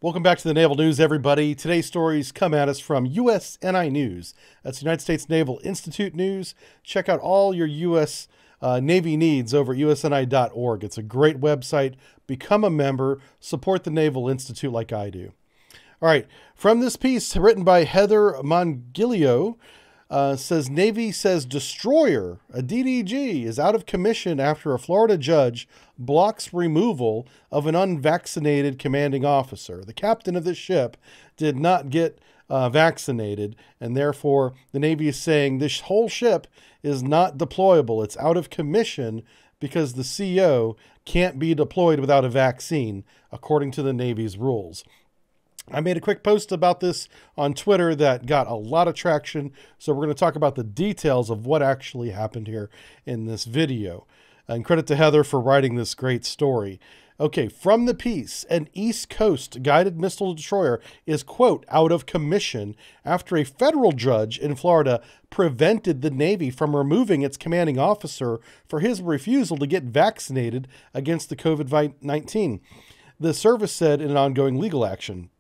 Welcome back to the Naval News, everybody. Today's stories come at us from USNI News. That's United States Naval Institute News. Check out all your U.S. Navy needs over at usni.org. It's a great website. Become a member. Support the Naval Institute like I do. All right. From this piece written by Heather Mongilio, says Navy says destroyer, a DDG, is out of commission after a Florida judge blocks removal of an unvaccinated commanding officer. The captain of this ship did not get vaccinated, and therefore the Navy is saying this whole ship is not deployable. It's out of commission because the CO can't be deployed without a vaccine, according to the Navy's rules. I made a quick post about this on Twitter that got a lot of traction, so we're going to talk about the details of what actually happened here in this video. And credit to Heather for writing this great story. Okay, from the piece, an East Coast guided missile destroyer is, quote, out of commission after a federal judge in Florida prevented the Navy from removing its commanding officer for his refusal to get vaccinated against the COVID-19. The service said in an ongoing legal action.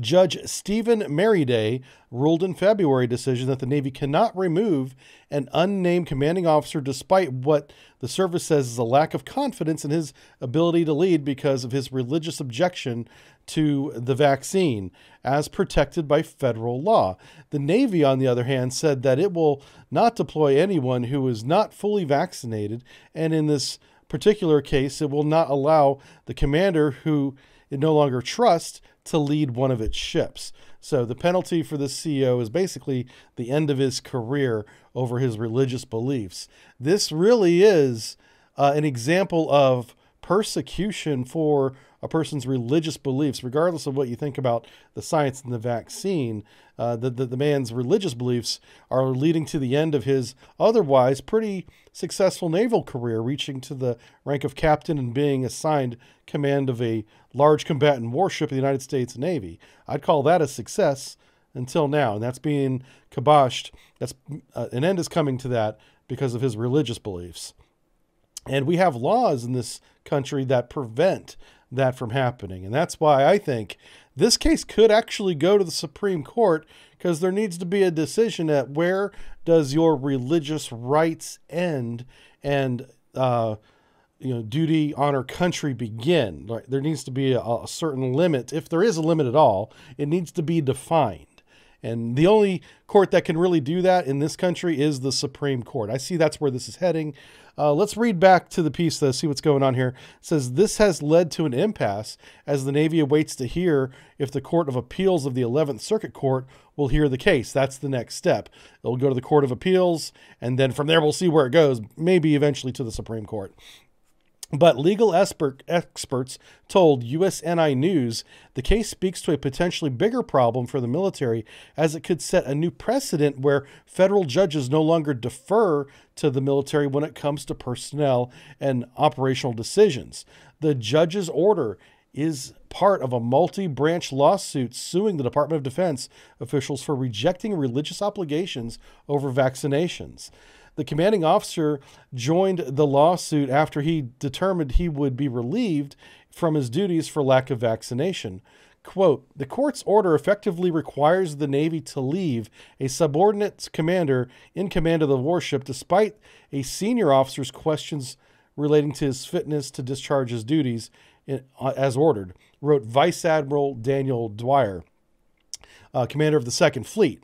Judge Stephen Merriday ruled in February decision that the Navy cannot remove an unnamed commanding officer despite what the service says is a lack of confidence in his ability to lead because of his religious objection to the vaccine, as protected by federal law. The Navy, on the other hand, said that it will not deploy anyone who is not fully vaccinated, and in this particular case, it will not allow the commander who it no longer trusts to lead one of its ships. So the penalty for this CEO is basically the end of his career over his religious beliefs. This really is an example of persecution for a person's religious beliefs, regardless of what you think about the science and the vaccine. The man's religious beliefs are leading to the end of his otherwise pretty successful naval career, reaching to the rank of captain and being assigned command of a large combatant warship of the United States Navy. I'd call that a success until now, and that's being kiboshed. An end is coming to that because of his religious beliefs. And we have laws in this country that prevent that from happening. And that's why I think this case could actually go to the Supreme Court, because there needs to be a decision at where does your religious rights end and duty, honor, country begin. Like, there needs to be a certain limit. If there is a limit at all, it needs to be defined. And the only court that can really do that in this country is the Supreme Court. I see that's where this is heading. Let's read back to the piece, though, see what's going on here. It says, this has led to an impasse as the Navy awaits to hear if the Court of Appeals of the 11th Circuit Court will hear the case. That's the next step. It'll go to the Court of Appeals, and then from there we'll see where it goes, maybe eventually to the Supreme Court. But legal experts told USNI News the case speaks to a potentially bigger problem for the military, as it could set a new precedent where federal judges no longer defer to the military when it comes to personnel and operational decisions. The judge's order is part of a multi-branch lawsuit suing the Department of Defense officials for rejecting religious obligations over vaccinations. The commanding officer joined the lawsuit after he determined he would be relieved from his duties for lack of vaccination. Quote, the court's order effectively requires the Navy to leave a subordinate commander in command of the warship despite a senior officer's questions relating to his fitness to discharge his duties as ordered, wrote Vice Admiral Daniel Dwyer, commander of the Second Fleet.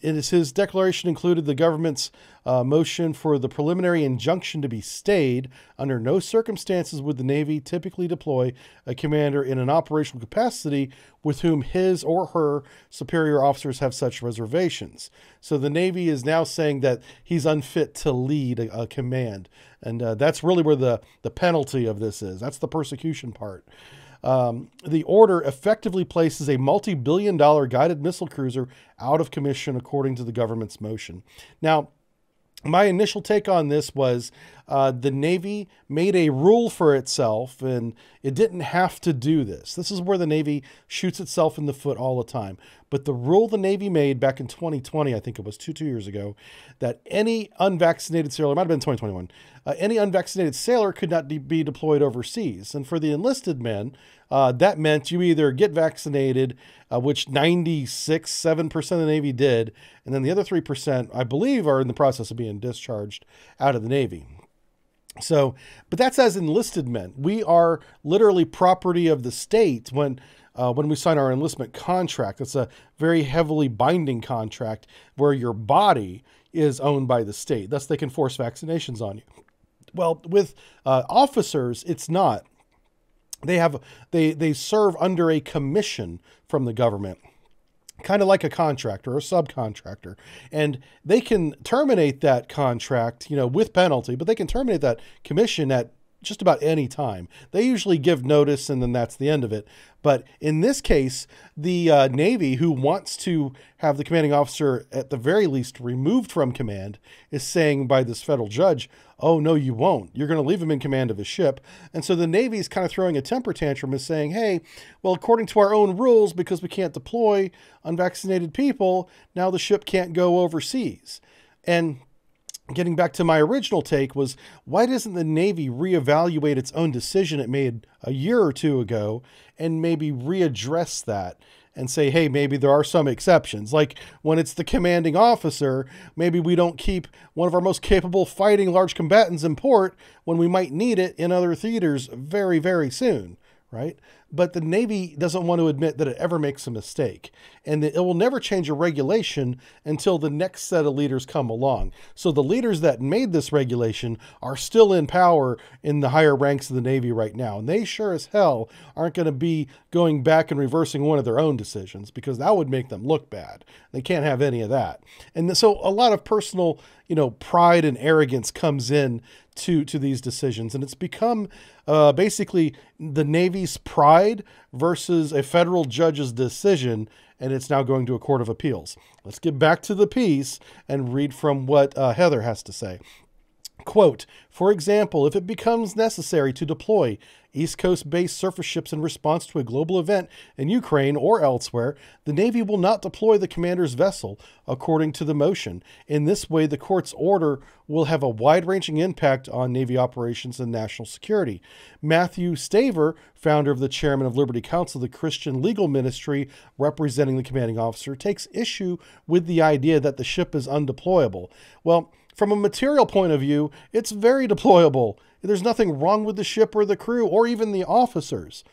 His declaration included the government's motion for the preliminary injunction to be stayed. Under no circumstances would the Navy typically deploy a commander in an operational capacity with whom his or her superior officers have such reservations. So the Navy is now saying that he's unfit to lead a command. And that's really where the penalty of this is. That's the persecution part. The order effectively places a multi-billion-dollar guided missile cruiser out of commission, according to the government's motion. Now, my initial take on this was the Navy made a rule for itself, and it didn't have to do this. This is where the Navy shoots itself in the foot all the time. But the rule the Navy made back in 2020, I think it was two years ago, that any unvaccinated sailor, it might have been 2021, any unvaccinated sailor could not be deployed overseas. And for the enlisted men, that meant you either get vaccinated, which 7% of the Navy did, and then the other 3%, I believe, are in the process of being discharged out of the Navy. So, but that's as enlisted men. We are literally property of the state when we sign our enlistment contract. It's a very heavily binding contract where your body is owned by the state. Thus, they can force vaccinations on you. Well, with officers, it's not. They serve under a commission from the government, kind of like a contractor or a subcontractor, and they can terminate that contract, with penalty, but they can terminate that commission at just about any time. They usually give notice, and then that's the end of it. But in this case, the Navy, who wants to have the commanding officer at the very least removed from command, is saying by this federal judge, oh, no, you won't. You're going to leave him in command of his ship. And so the Navy is kind of throwing a temper tantrum and saying, hey, well, according to our own rules, because we can't deploy unvaccinated people, now the ship can't go overseas. And getting back to my original take was, why doesn't the Navy reevaluate its own decision it made a year or two ago and maybe readdress that and say, hey, maybe there are some exceptions. Like when it's the commanding officer, maybe we don't keep one of our most capable fighting large combatants in port when we might need it in other theaters very, very soon, right? But the Navy doesn't want to admit that it ever makes a mistake, and that it will never change a regulation until the next set of leaders come along. So the leaders that made this regulation are still in power in the higher ranks of the Navy right now, and they sure as hell aren't going to be going back and reversing one of their own decisions, because that would make them look bad. They can't have any of that. And so a lot of personal, pride and arrogance comes in to these decisions, and it's become basically the Navy's pride versus a federal judge's decision, and it's now going to a court of appeals. Let's get back to the piece and read from what Heather has to say. Quote, for example, if it becomes necessary to deploy East Coast-based surface ships in response to a global event in Ukraine or elsewhere, the Navy will not deploy the commander's vessel, according to the motion. In this way, the court's order will have a wide-ranging impact on Navy operations and national security. Matthew Staver, founder of the chairman of Liberty Counsel, the Christian legal ministry representing the commanding officer, takes issue with the idea that the ship is undeployable. Well, from a material point of view, it's very deployable. There's nothing wrong with the ship or the crew or even the officers.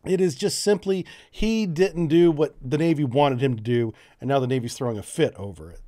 It is just simply he didn't do what the Navy wanted him to do, and now the Navy's throwing a fit over it.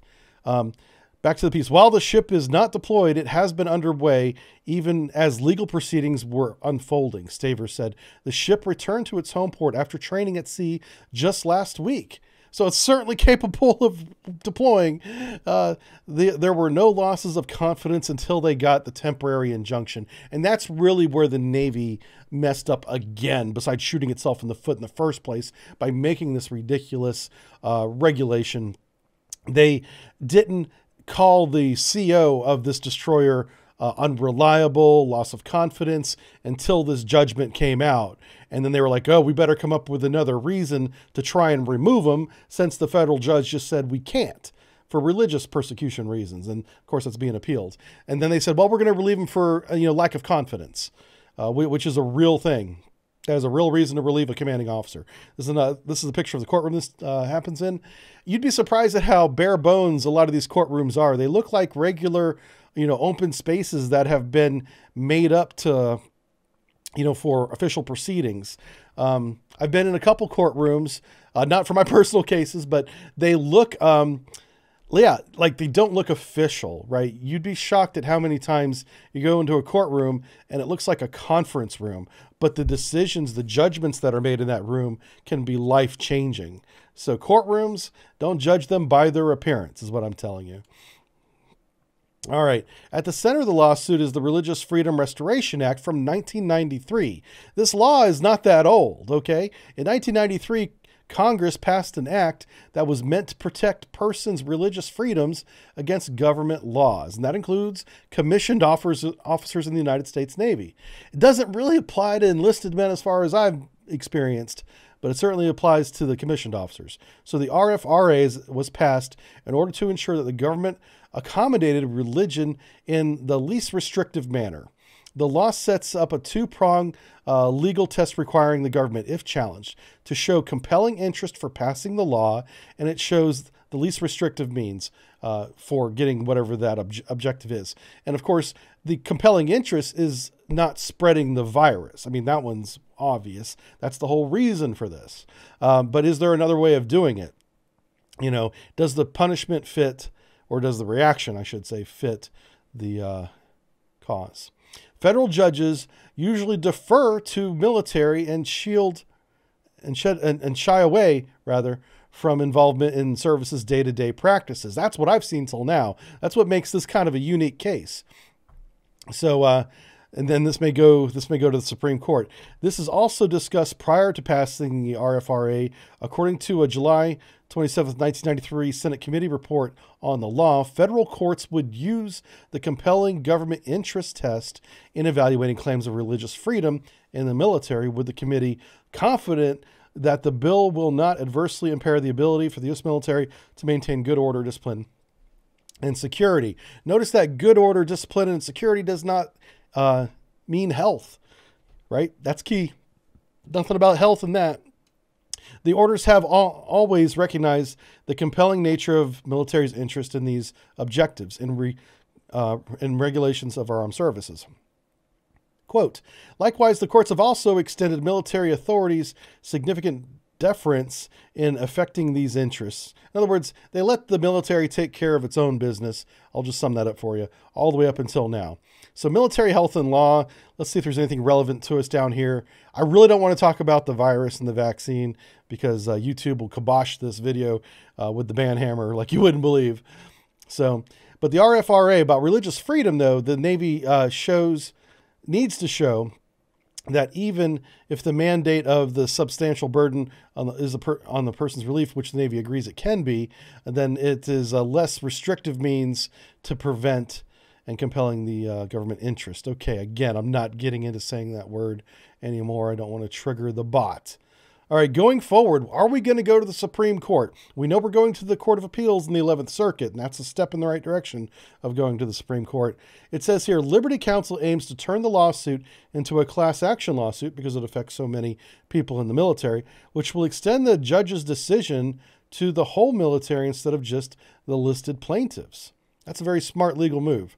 Back to the piece. While the ship is not deployed, it has been underway even as legal proceedings were unfolding, Staver said. The ship returned to its home port after training at sea just last week. So it's certainly capable of deploying. There were no losses of confidence until they got the temporary injunction. And that's really where the Navy messed up again, besides shooting itself in the foot in the first place by making this ridiculous regulation. They didn't call the CO of this destroyer unreliable, loss of confidence, until this judgment came out. And then they were like, oh, we better come up with another reason to try and remove them, since the federal judge just said we can't for religious persecution reasons. And of course, that's being appealed. And then they said, well, we're going to relieve them for lack of confidence, which is a real thing. That is a real reason to relieve a commanding officer. This is a picture of the courtroom this happens in. You'd be surprised at how bare bones a lot of these courtrooms are. They look like regular open spaces that have been made up to, for official proceedings. I've been in a couple courtrooms, not for my personal cases, but they look, like they don't look official, right? You'd be shocked at how many times you go into a courtroom and it looks like a conference room, but the decisions, the judgments that are made in that room can be life-changing. So courtrooms, don't judge them by their appearance, is what I'm telling you. All right. At the center of the lawsuit is the Religious Freedom Restoration Act from 1993. This law is not that old, okay? In 1993, Congress passed an act that was meant to protect persons' religious freedoms against government laws, and that includes commissioned officers in the United States Navy. It doesn't really apply to enlisted men as far as I've experienced, but it certainly applies to the commissioned officers. So the RFRA was passed in order to ensure that the government accommodated religion in the least restrictive manner. The law sets up a two-pronged legal test requiring the government, if challenged, to show compelling interest for passing the law, and it shows the least restrictive means for getting whatever that objective is. And of course, the compelling interest is not spreading the virus. I mean, that one's obvious. That's the whole reason for this. But is there another way of doing it? You know, does the punishment fit, or does the reaction, I should say, fit the cause? Federal judges usually defer to military and shy away, rather, from involvement in services' day-to-day practices. That's what I've seen till now. That's what makes this kind of a unique case. So, and then this may go to the Supreme Court. This is also discussed prior to passing the RFRA. According to a July 27, 1993 Senate committee report on the law, federal courts would use the compelling government interest test in evaluating claims of religious freedom in the military, with the committee confident that the bill will not adversely impair the ability for the U.S. military to maintain good order, discipline, and security. Notice that good order, discipline, and security does not mean health, right? That's key. Nothing about health in that. The orders have always recognized the compelling nature of military's interest in these objectives in regulations of our armed services. Quote, likewise, the courts have also extended military authorities significant deference in affecting these interests. In other words, they let the military take care of its own business. I'll just sum that up for you, all the way up until now. So military health and law, let's see if there's anything relevant to us down here. I really don't want to talk about the virus and the vaccine because YouTube will kibosh this video with the ban hammer like you wouldn't believe. So, but the RFRA about religious freedom, though, the Navy needs to show that even if the mandate of the substantial burden on the person's relief, which the Navy agrees it can be, then it is a less restrictive means to prevent and compelling the government interest. Okay, again, I'm not getting into saying that word anymore. I don't want to trigger the bot. All right, going forward, are we going to go to the Supreme Court? We know we're going to the Court of Appeals in the 11th Circuit, and that's a step in the right direction of going to the Supreme Court. It says here, Liberty Counsel aims to turn the lawsuit into a class action lawsuit because it affects so many people in the military, which will extend the judge's decision to the whole military instead of just the listed plaintiffs. That's a very smart legal move.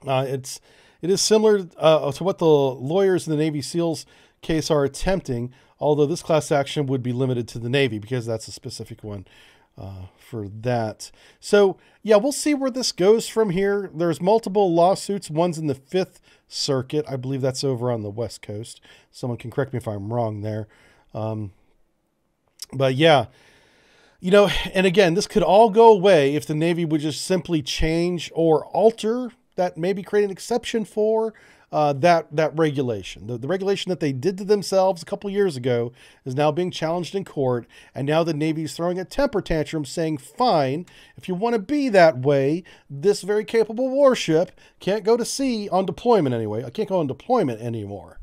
It is similar to what the lawyers in the Navy SEALs case are attempting, although this class action would be limited to the Navy because that's a specific one for that. So, yeah, we'll see where this goes from here. There's multiple lawsuits. One's in the 5th Circuit. I believe that's over on the West Coast. Someone can correct me if I'm wrong there. But, yeah, you know, and again, this could all go away if the Navy would just simply change or alter that, maybe create an exception for that regulation. The regulation that they did to themselves a couple years ago is now being challenged in court, and now the Navy's throwing a temper tantrum saying, fine, if you want to be that way, this very capable warship can't go to sea on deployment anyway. I can't go on deployment anymore.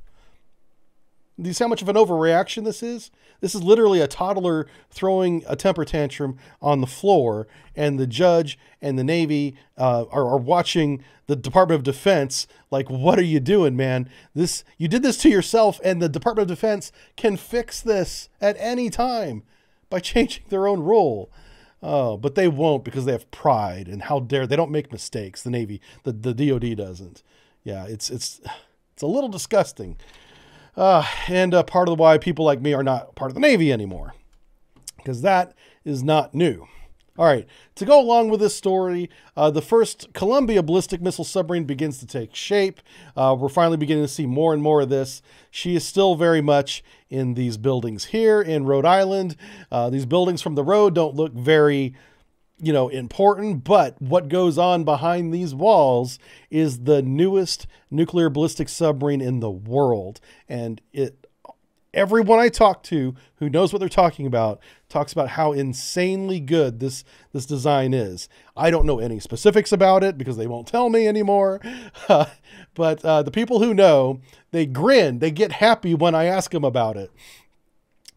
Do you see how much of an overreaction this is? This is literally a toddler throwing a temper tantrum on the floor, and the judge and the Navy are watching the Department of Defense like, what are you doing, man? You did this to yourself, and the Department of Defense can fix this at any time by changing their own rule. Oh, but they won't because they have pride, and how dare they don't make mistakes. The Navy, the DOD doesn't. Yeah, it's a little disgusting. And part of why people like me are not part of the Navy anymore, because that is not new. All right, to go along with this story, the first Columbia ballistic missile submarine begins to take shape. We're finally beginning to see more and more of this. She is still very much in these buildings here in Rhode Island. These buildings from the road don't look very, important, but what goes on behind these walls is the newest nuclear ballistic submarine in the world. And everyone I talk to who knows what they're talking about talks about how insanely good this design is. I don't know any specifics about it because they won't tell me anymore. But the people who know, they grin, they get happy when I ask them about it.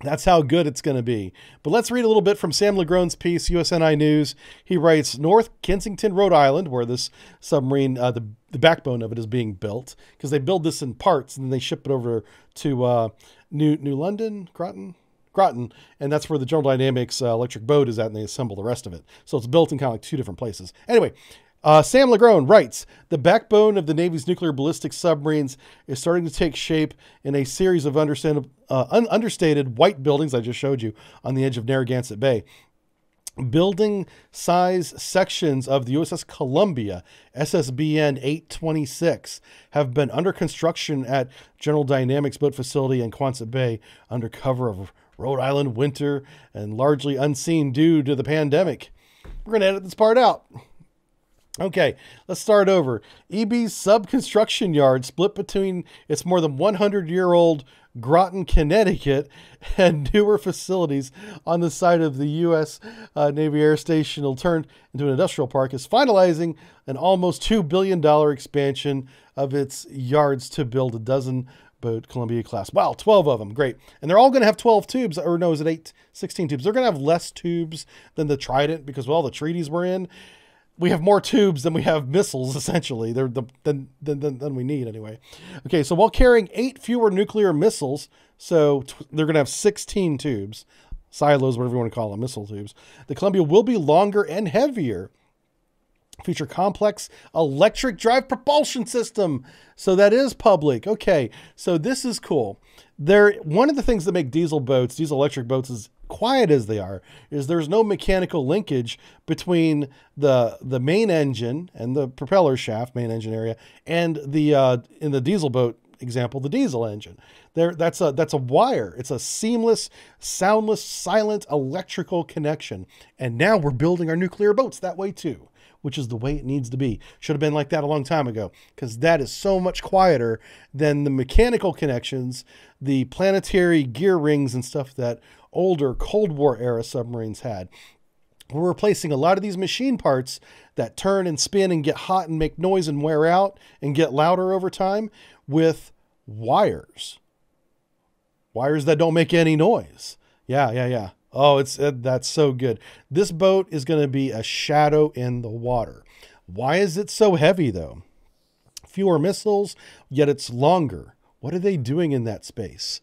That's how good it's going to be. But let's read a little bit from Sam Legron's piece, USNI News. He writes, North Kensington, Rhode Island, where this submarine, the backbone of it is being built, because they build this in parts and then they ship it over to New London, Groton, and that's where the General Dynamics electric boat is at, and they assemble the rest of it. So it's built in kind of like two different places. Anyway, Sam Legron writes, the backbone of the Navy's nuclear ballistic submarines is starting to take shape in a series of understated white buildings I just showed you on the edge of Narragansett Bay. Building size sections of the USS Columbia, SSBN 826, have been under construction at General Dynamics Boat Facility in Quonset Bay under cover of Rhode Island winter and largely unseen due to the pandemic. We're going to edit this part out. Okay, let's start over. EB's sub-construction yard split between its more than 100-year-old Groton, Connecticut, and newer facilities on the site of the U.S. Navy Air Station will turn into an industrial park, is finalizing an almost $2 billion expansion of its yards to build a dozen boat Columbia class. Wow, 12 of them. Great. And they're all going to have 12 tubes, or no, is it 16 tubes? They're going to have less tubes than the Trident because of all the treaties we're in. We have more tubes than we have missiles, essentially. They're than we need, anyway. Okay, so while carrying 8 fewer nuclear missiles, so they're going to have 16 tubes, silos, whatever you want to call them, missile tubes. The Columbia will be longer and heavier. Feature complex electric drive propulsion system. So that is public. Okay, so this is cool. One of the things that make diesel electric boats, as quiet as they are, is there's no mechanical linkage between the main engine and the propeller shaft, main engine area, and the in the diesel boat example, the diesel engine. That's a wire. It's a seamless, soundless, silent electrical connection. And now we're building our nuclear boats that way too, which is the way it needs to be. Should have been like that a long time ago, because that is so much quieter than the mechanical connections, the planetary gear rings and stuff that older Cold War era submarines had. We're replacing a lot of these machine parts that turn and spin and get hot and make noise and wear out and get louder over time with wires. Wires that don't make any noise. Yeah. Oh, that's so good. This boat is going to be a shadow in the water. Why is it so heavy, though? Fewer missiles, yet it's longer. What are they doing in that space?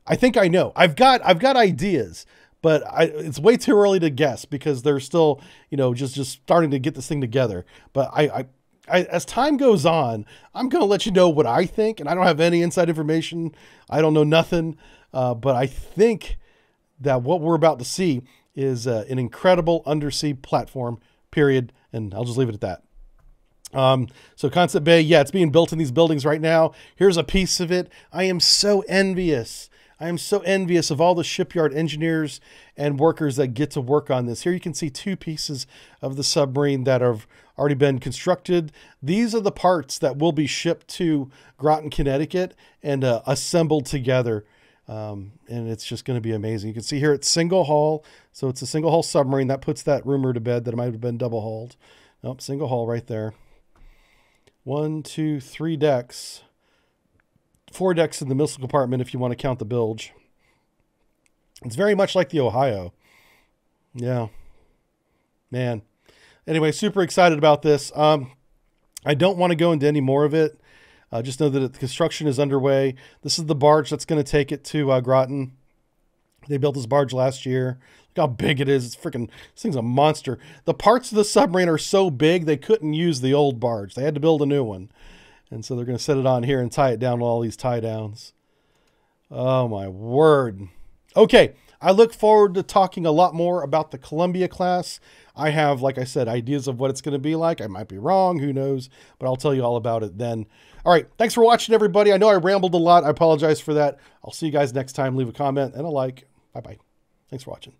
I think I know. I've got ideas, but it's way too early to guess because they're still, just starting to get this thing together. But I as time goes on, I'm going to let you know what I think, and I don't have any inside information. I don't know nothing, but I think that what we're about to see is an incredible undersea platform, period. And I'll just leave it at that. So Quonset Bay, yeah, it's being built in these buildings right now. Here's a piece of it. I am so envious. I am so envious of all the shipyard engineers and workers that get to work on this. Here you can see 2 pieces of the submarine that have already been constructed. These are the parts that will be shipped to Groton, Connecticut and assembled together. And it's just going to be amazing. You can see here it's single hull. So it's a single hull submarine. That puts that rumor to bed that it might have been double hulled. Nope, single hull right there. 1, 2, 3 decks. 4 decks in the missile compartment if you want to count the bilge. It's very much like the Ohio. Yeah. Man. Anyway, super excited about this. I don't want to go into any more of it. Just know that the construction is underway. This is the barge that's going to take it to Groton. They built this barge last year. Look how big it is. It's freaking, this thing's a monster. The parts of the submarine are so big, they couldn't use the old barge. They had to build a new one. And so they're going to set it on here and tie it down with all these tie downs. Oh my word. Okay. I look forward to talking a lot more about the Columbia class. I have, like I said, ideas of what it's going to be like. I might be wrong. Who knows? But I'll tell you all about it then. All right. Thanks for watching, everybody. I know I rambled a lot. I apologize for that. I'll see you guys next time. Leave a comment and a like. Bye-bye. Thanks for watching.